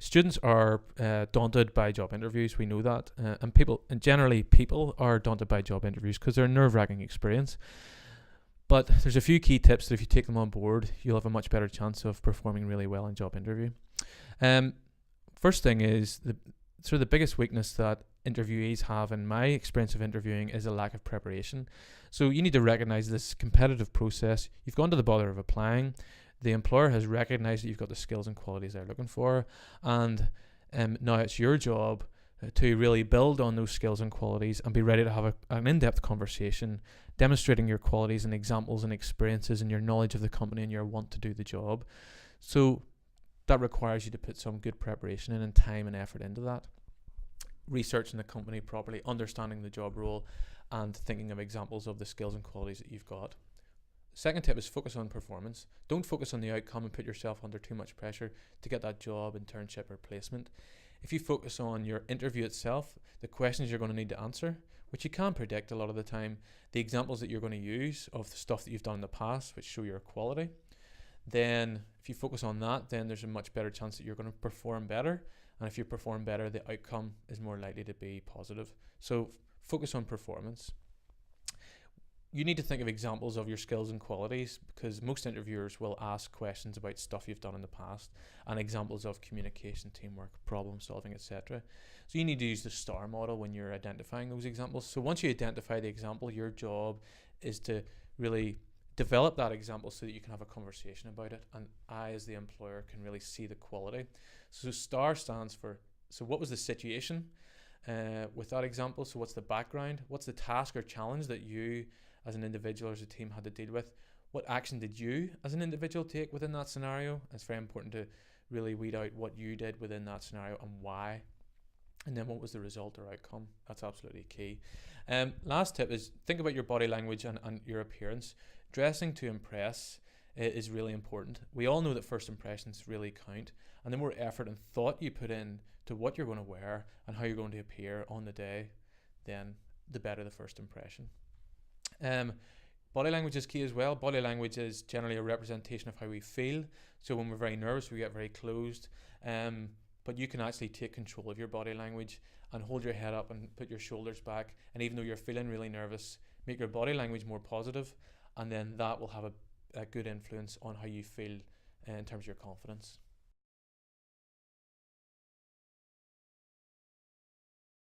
Students are daunted by job interviews. We know that, and people are daunted by job interviews because they're a nerve-wracking experience. But there's a few key tips that if you take them on board, you'll have a much better chance of performing really well in job interview. First thing is the biggest weakness that interviewees have, in my experience of interviewing, is a lack of preparation. So you need to recognize this competitive process. You've gone to the bother of applying. The employer has recognized that you've got the skills and qualities they're looking for, and now it's your job to really build on those skills and qualities and be ready to have an in-depth conversation, demonstrating your qualities and examples and experiences and your knowledge of the company and your want to do the job. So that requires you to put some good preparation in and time and effort into that. Researching the company properly, understanding the job role, and thinking of examples of the skills and qualities that you've got. Second tip is focus on performance. Don't focus on the outcome and put yourself under too much pressure to get that job, internship, or placement. If you focus on your interview itself, the questions you're going to need to answer, which you can predict a lot of the time, the examples that you're going to use of the stuff that you've done in the past, which show your quality, then if you focus on that, then there's a much better chance that you're going to perform better. And if you perform better, the outcome is more likely to be positive. So focus on performance. You need to think of examples of your skills and qualities, because most interviewers will ask questions about stuff you've done in the past and examples of communication, teamwork, problem solving, etc. So you need to use the STAR model when you're identifying those examples. So once you identify the example, your job is to really develop that example so that you can have a conversation about it, and I, as the employer, can really see the quality. So STAR stands for, so what was the situation with that example? So what's the background? What's the task or challenge that you as an individual or as a team had to deal with? What action did you as an individual take within that scenario? It's very important to really weed out what you did within that scenario and why. And then what was the result or outcome? That's absolutely key. Last tip is think about your body language and your appearance. Dressing to impress is really important. We all know that first impressions really count, and the more effort and thought you put in to what you're going to wear and how you're going to appear on the day, then the better the first impression. Body language is key as well. Body language is generally a representation of how we feel. So when we're very nervous, we get very closed. But you can actually take control of your body language and hold your head up and put your shoulders back. And even though you're feeling really nervous, make your body language more positive, and then that will have a good influence on how you feel in terms of your confidence.